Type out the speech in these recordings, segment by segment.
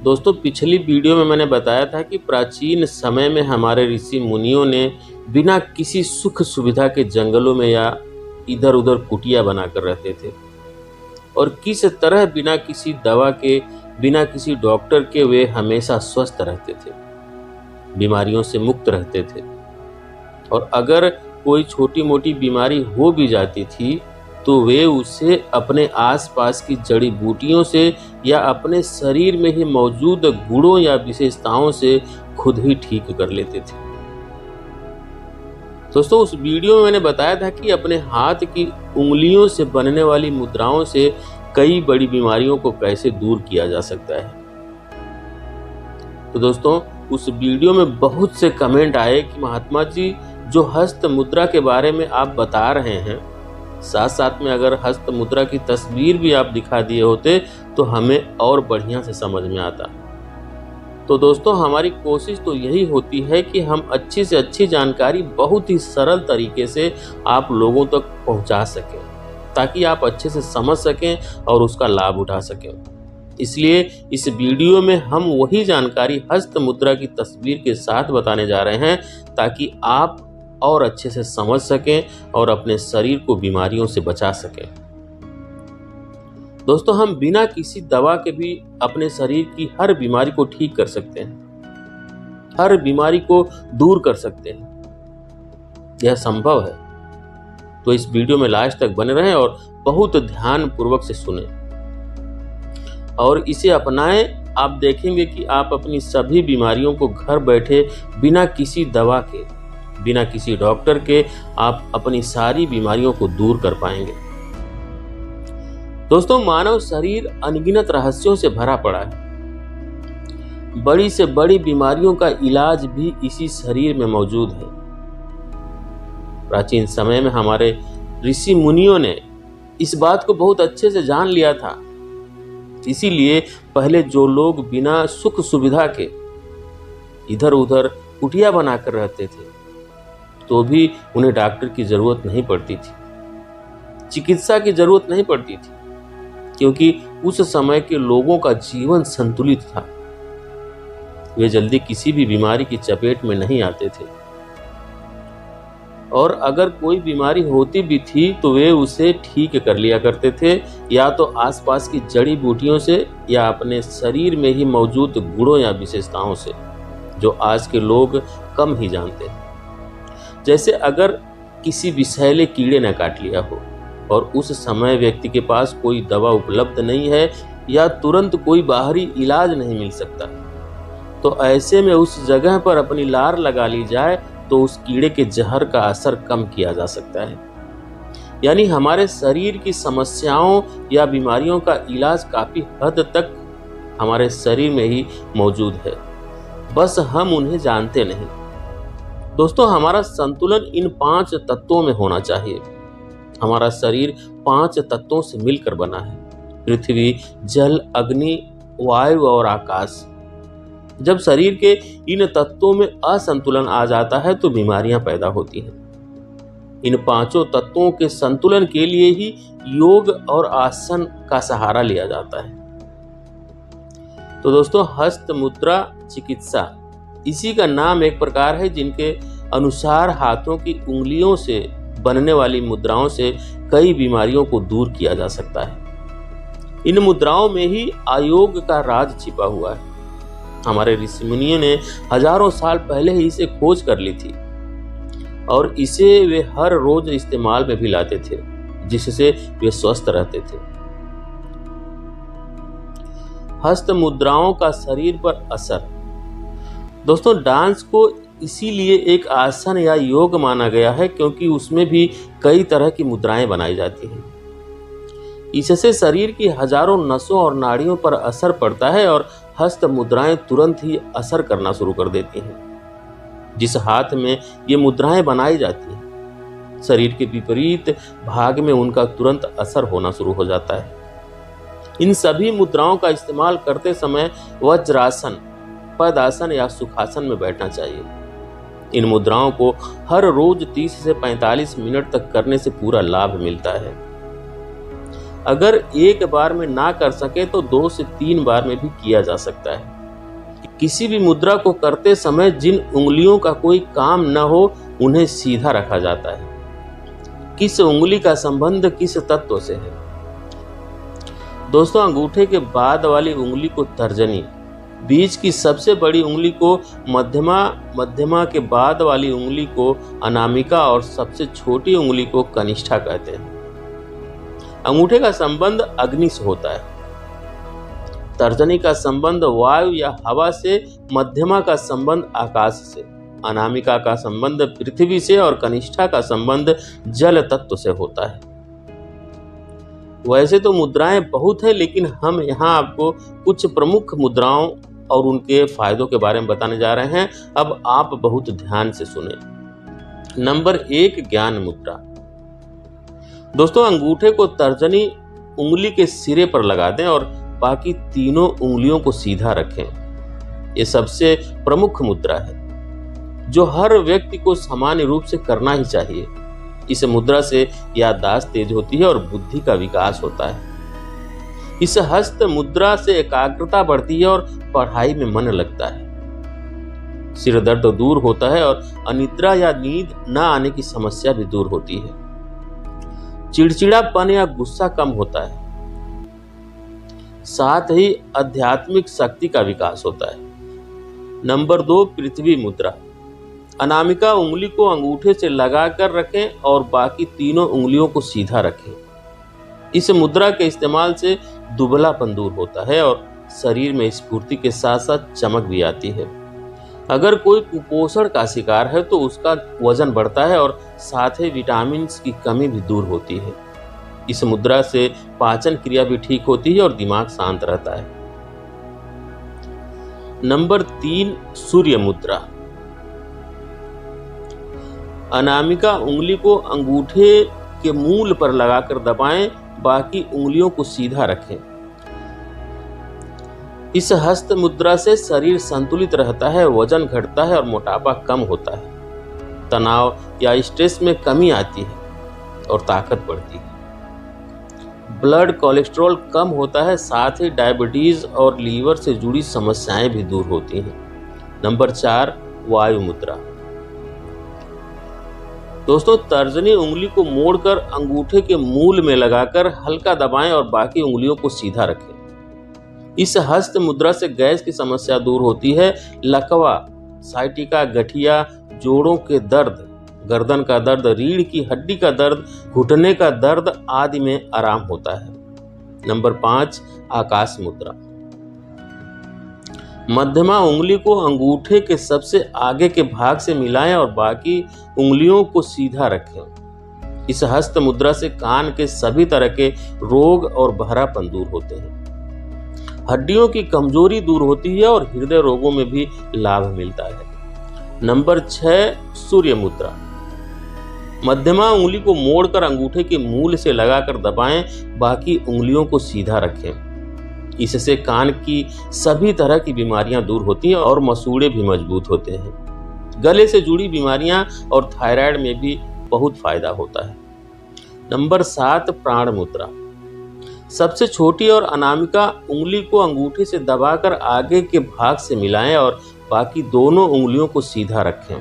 दोस्तों, पिछली वीडियो में मैंने बताया था कि प्राचीन समय में हमारे ऋषि मुनियों ने बिना किसी सुख सुविधा के जंगलों में या इधर उधर कुटिया बनाकर रहते थे और किस तरह बिना किसी दवा के, बिना किसी डॉक्टर के वे हमेशा स्वस्थ रहते थे, बीमारियों से मुक्त रहते थे। और अगर कोई छोटी मोटी बीमारी हो भी जाती थी तो वे उसे अपने आसपास की जड़ी बूटियों से या अपने शरीर में ही मौजूद गुणों या विशेषताओं से खुद ही ठीक कर लेते थे। दोस्तों, उस वीडियो में मैंने बताया था कि अपने हाथ की उंगलियों से बनने वाली मुद्राओं से कई बड़ी बीमारियों को कैसे दूर किया जा सकता है। तो दोस्तों, उस वीडियो में बहुत से कमेंट आए कि महात्मा जी, जो हस्त मुद्रा के बारे में आप बता रहे हैं, साथ साथ में अगर हस्त मुद्रा की तस्वीर भी आप दिखा दिए होते तो हमें और बढ़िया से समझ में आता। तो दोस्तों, हमारी कोशिश तो यही होती है कि हम अच्छी से अच्छी जानकारी बहुत ही सरल तरीके से आप लोगों तक पहुंचा सकें, ताकि आप अच्छे से समझ सकें और उसका लाभ उठा सकें। इसलिए इस वीडियो में हम वही जानकारी हस्त मुद्रा की तस्वीर के साथ बताने जा रहे हैं, ताकि आप और अच्छे से समझ सकें और अपने शरीर को बीमारियों से बचा सकें। दोस्तों, हम बिना किसी दवा के भी अपने शरीर की हर बीमारी को ठीक कर सकते हैं, हर बीमारी को दूर कर सकते हैं। यह संभव है। तो इस वीडियो में लास्ट तक बने रहें और बहुत ध्यान पूर्वक से सुनें और इसे अपनाएं। आप देखेंगे कि आप अपनी सभी बीमारियों को घर बैठे बिना किसी दवा के, बिना किसी डॉक्टर के आप अपनी सारी बीमारियों को दूर कर पाएंगे। दोस्तों, मानव शरीर अनगिनत रहस्यों से भरा पड़ा है। बड़ी से बड़ी बीमारियों का इलाज भी इसी शरीर में मौजूद है। प्राचीन समय में हमारे ऋषि मुनियों ने इस बात को बहुत अच्छे से जान लिया था। इसीलिए पहले जो लोग बिना सुख सुविधा के इधर उधर कुटिया बनाकर रहते थे, तो भी उन्हें डॉक्टर की जरूरत नहीं पड़ती थी, चिकित्सा की जरूरत नहीं पड़ती थी, क्योंकि उस समय के लोगों का जीवन संतुलित था। वे जल्दी किसी भी बीमारी की चपेट में नहीं आते थे और अगर कोई बीमारी होती भी थी तो वे उसे ठीक कर लिया करते थे, या तो आसपास की जड़ी बूटियों से या अपने शरीर में ही मौजूद गुणों या विशेषताओं से, जो आज के लोग कम ही जानते हैं। जैसे अगर किसी विषैले कीड़े ने काट लिया हो और उस समय व्यक्ति के पास कोई दवा उपलब्ध नहीं है या तुरंत कोई बाहरी इलाज नहीं मिल सकता, तो ऐसे में उस जगह पर अपनी लार लगा ली जाए तो उस कीड़े के जहर का असर कम किया जा सकता है। यानी हमारे शरीर की समस्याओं या बीमारियों का इलाज काफी हद तक हमारे शरीर में ही मौजूद है, बस हम उन्हें जानते नहीं। दोस्तों, हमारा संतुलन इन 5 तत्वों में होना चाहिए। हमारा शरीर 5 तत्वों से मिलकर बना है: पृथ्वी, जल, अग्नि, वायु और आकाश। जब शरीर के इन तत्वों में असंतुलन आ जाता है तो बीमारियां पैदा होती हैं। इन 5 तत्वों के संतुलन के लिए ही योग और आसन का सहारा लिया जाता है। तो दोस्तों, हस्त मुद्रा चिकित्सा, इसी का नाम एक प्रकार है जिनके अनुसार हाथों की उंगलियों से बनने वाली मुद्राओं से कई बीमारियों को दूर किया जा सकता है। इन मुद्राओं में ही आयोग का राज छिपा हुआ है। हमारे ऋषि मुनियों ने हजारों साल पहले ही इसे खोज कर ली थी और इसे वे हर रोज इस्तेमाल में भी लाते थे, जिससे वे स्वस्थ रहते थे। हस्त मुद्राओं का शरीर पर असर। दोस्तों, डांस को इसीलिए एक आसन या योग माना गया है क्योंकि उसमें भी कई तरह की मुद्राएं बनाई जाती हैं। इससे शरीर की हजारों नसों और नाड़ियों पर असर पड़ता है और हस्त मुद्राएं तुरंत ही असर करना शुरू कर देती हैं। जिस हाथ में ये मुद्राएं बनाई जाती हैं, शरीर के विपरीत भाग में उनका तुरंत असर होना शुरू हो जाता है। इन सभी मुद्राओं का इस्तेमाल करते समय वज्रासन, पदासन या सुखासन में बैठना चाहिए। इन मुद्राओं को हर रोज 30 से 45 मिनट तक करने से पूरा लाभ मिलता है। अगर एक बार में ना कर सके तो 2 से 3 बार में भी किया जा सकता है। किसी भी मुद्रा को करते समय जिन उंगलियों का कोई काम न हो उन्हें सीधा रखा जाता है। किस उंगली का संबंध किस तत्व से है? दोस्तों, अंगूठे के बाद वाली उंगली को तर्जनी, बीच की सबसे बड़ी उंगली को मध्यमा, मध्यमा के बाद वाली उंगली को अनामिका और सबसे छोटी उंगली को कनिष्ठा कहते हैं। अंगूठे का संबंध अग्नि से होता है, तर्जनी का संबंध वायु या हवा से, मध्यमा का संबंध आकाश से, अनामिका का संबंध पृथ्वी से और कनिष्ठा का संबंध जल तत्व से होता है। वैसे तो मुद्राएं बहुत है, लेकिन हम यहाँ आपको कुछ प्रमुख मुद्राओं और उनके फायदों के बारे में बताने जा रहे हैं। अब आप बहुत ध्यान से सुने। नंबर 1, ज्ञान मुद्रा। दोस्तों, अंगूठे को तर्जनी उंगली के सिरे पर लगा दें और बाकी तीनों उंगलियों को सीधा रखें। ये सबसे प्रमुख मुद्रा है जो हर व्यक्ति को सामान्य रूप से करना ही चाहिए। इस मुद्रा से याददाश्त तेज होती है और बुद्धि का विकास होता है। इस हस्त मुद्रा से एकाग्रता बढ़ती है और पढ़ाई में मन लगता है। सिर दर्द दूर होता है और अनिद्रा या नींद न आने की समस्या भी दूर होती है। चिड़चिड़ापन या गुस्सा कम होता है। साथ ही आध्यात्मिक शक्ति का विकास होता है। नंबर 2, पृथ्वी मुद्रा। अनामिका उंगली को अंगूठे से लगाकर रखें और बाकी तीनों उंगलियों को सीधा रखें। इस मुद्रा के इस्तेमाल से दुबलापन दूर होता है और शरीर में स्फूर्ति के साथ साथ चमक भी आती है। अगर कोई कुपोषण का शिकार है तो उसका वजन बढ़ता है और साथ ही विटामिन की कमी भी दूर होती है। इस मुद्रा से पाचन क्रिया भी ठीक होती है और दिमाग शांत रहता है। नंबर 3, सूर्य मुद्रा। अनामिका उंगली को अंगूठे के मूल पर लगाकर दबाएं, बाकी उंगलियों को सीधा रखें। इस हस्त मुद्रा से शरीर संतुलित रहता है, वजन घटता है और मोटापा कम होता है। तनाव या स्ट्रेस में कमी आती है और ताकत बढ़ती है। ब्लड कोलेस्ट्रॉल कम होता है, साथ ही डायबिटीज और लीवर से जुड़ी समस्याएं भी दूर होती हैं। नंबर 4, वायु मुद्रा। दोस्तों, तर्जनी उंगली को मोड़कर अंगूठे के मूल में लगाकर हल्का दबाएं और बाकी उंगलियों को सीधा रखें। इस हस्त मुद्रा से गैस की समस्या दूर होती है। लकवा, साइटिका, गठिया, जोड़ों के दर्द, गर्दन का दर्द, रीढ़ की हड्डी का दर्द, घुटने का दर्द आदि में आराम होता है। नंबर 5, आकाश मुद्रा। मध्यमा उंगली को अंगूठे के सबसे आगे के भाग से मिलाएं और बाकी उंगलियों को सीधा रखें। इस हस्त मुद्रा से कान के सभी तरह के रोग और बहरापन दूर होते हैं। हड्डियों की कमजोरी दूर होती है और हृदय रोगों में भी लाभ मिलता है। नंबर 6, सूर्य मुद्रा। मध्यमा उंगली को मोड़कर अंगूठे के मूल से लगाकर दबाएं, बाकी उंगलियों को सीधा रखें। इससे कान की सभी तरह की बीमारियां दूर होती हैं और मसूड़े भी मजबूत होते हैं। गले से जुड़ी बीमारियां और थायराइड में भी बहुत फायदा होता है। नंबर 7, प्राण मुद्रा। सबसे छोटी और अनामिका उंगली को अंगूठे से दबाकर आगे के भाग से मिलाएं और बाकी दोनों उंगलियों को सीधा रखें।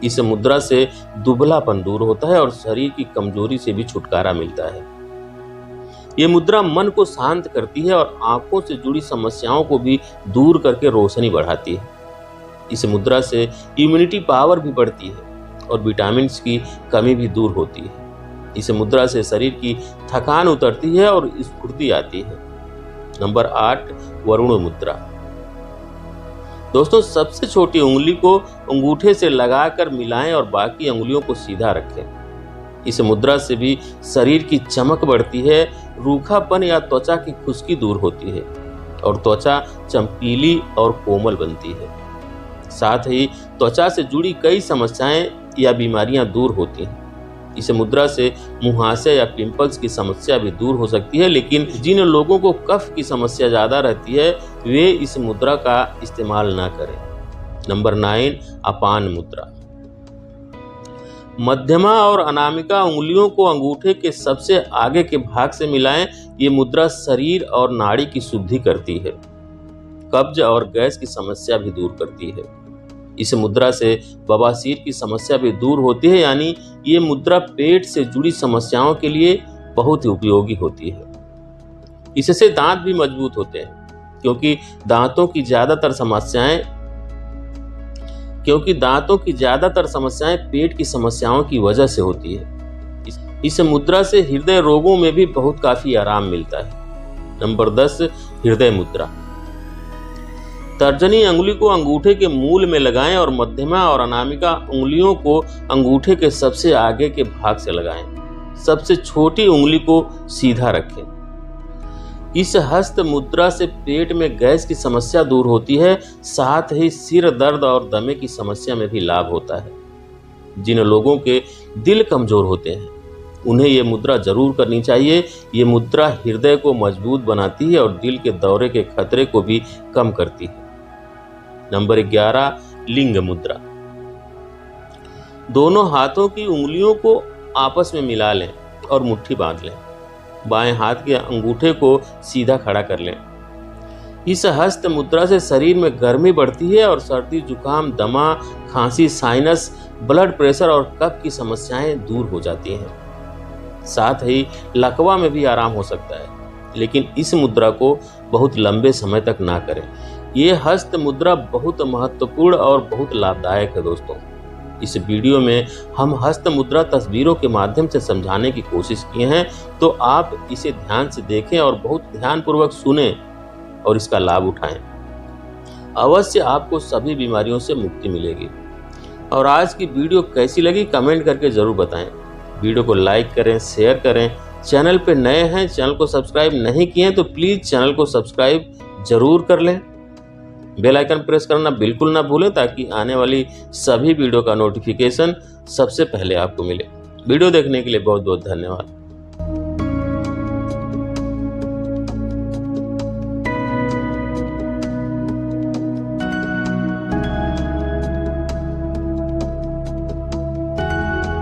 इस मुद्रा से दुबलापन दूर होता है और शरीर की कमजोरी से भी छुटकारा मिलता है। ये मुद्रा मन को शांत करती है और आंखों से जुड़ी समस्याओं को भी दूर करके रोशनी बढ़ाती है। इस मुद्रा से इम्यूनिटी पावर भी बढ़ती है और विटामिन की कमी भी दूर होती है। इस मुद्रा से शरीर की थकान उतरती है और स्फूर्ति आती है। नंबर 8, वरुण मुद्रा। दोस्तों, सबसे छोटी उंगली को अंगूठे से लगाकर मिलाएं और बाकी उंगलियों को सीधा रखें। इस मुद्रा से भी शरीर की चमक बढ़ती है, रूखापन या त्वचा की खुश्की दूर होती है और त्वचा चमकीली और कोमल बनती है। साथ ही त्वचा से जुड़ी कई समस्याएं या बीमारियां दूर होती हैं। इस मुद्रा से मुहासे या पिंपल्स की समस्या भी दूर हो सकती है, लेकिन जिन लोगों को कफ की समस्या ज़्यादा रहती है वे इस मुद्रा का इस्तेमाल ना करें। नंबर 9, अपान मुद्रा। मध्यमा और अनामिका उंगलियों को अंगूठे के सबसे आगे के भाग से मिलाएं। ये मुद्रा शरीर और नाड़ी की शुद्धि करती है। कब्ज और गैस की समस्या भी दूर करती है। इस मुद्रा से बवासीर की समस्या भी दूर होती है, यानी ये मुद्रा पेट से जुड़ी समस्याओं के लिए बहुत ही उपयोगी होती है। इससे दांत भी मजबूत होते हैं, क्योंकि दांतों की ज्यादातर समस्याएं पेट की समस्याओं की वजह से होती है। इस मुद्रा से हृदय रोगों में भी बहुत काफी आराम मिलता है। नंबर 10, हृदय मुद्रा। तर्जनी अंगुली को अंगूठे के मूल में लगाएं और मध्यमा और अनामिका उंगलियों को अंगूठे के सबसे आगे के भाग से लगाएं। सबसे छोटी उंगली को सीधा रखें। इस हस्त मुद्रा से पेट में गैस की समस्या दूर होती है, साथ ही सिर दर्द और दमे की समस्या में भी लाभ होता है। जिन लोगों के दिल कमजोर होते हैं उन्हें ये मुद्रा जरूर करनी चाहिए। ये मुद्रा हृदय को मजबूत बनाती है और दिल के दौरे के खतरे को भी कम करती है। नंबर 11, लिंग मुद्रा। दोनों हाथों की उंगलियों को आपस में मिला लें और मुट्ठी बांध लें। बाएं हाथ के अंगूठे को सीधा खड़ा कर लें। इस हस्त मुद्रा से शरीर में गर्मी बढ़ती है और सर्दी, जुकाम, दमा, खांसी, साइनस, ब्लड प्रेशर और कफ की समस्याएं दूर हो जाती हैं। साथ ही लकवा में भी आराम हो सकता है, लेकिन इस मुद्रा को बहुत लंबे समय तक ना करें। ये हस्त मुद्रा बहुत महत्वपूर्ण और बहुत लाभदायक है दोस्तों। इस वीडियो में हम हस्त मुद्रा तस्वीरों के माध्यम से समझाने की कोशिश किए हैं, तो आप इसे ध्यान से देखें और बहुत ध्यानपूर्वक सुनें और इसका लाभ उठाएं। अवश्य आपको सभी बीमारियों से मुक्ति मिलेगी। और आज की वीडियो कैसी लगी कमेंट करके जरूर बताएं। वीडियो को लाइक करें, शेयर करें। चैनल पे नए हैं, चैनल को सब्सक्राइब नहीं किए तो प्लीज चैनल को सब्सक्राइब जरूर कर लें। बेल आइकन प्रेस करना बिल्कुल ना भूलें, ताकि आने वाली सभी वीडियो का नोटिफिकेशन सबसे पहले आपको मिले। वीडियो देखने के लिए बहुत बहुत धन्यवाद।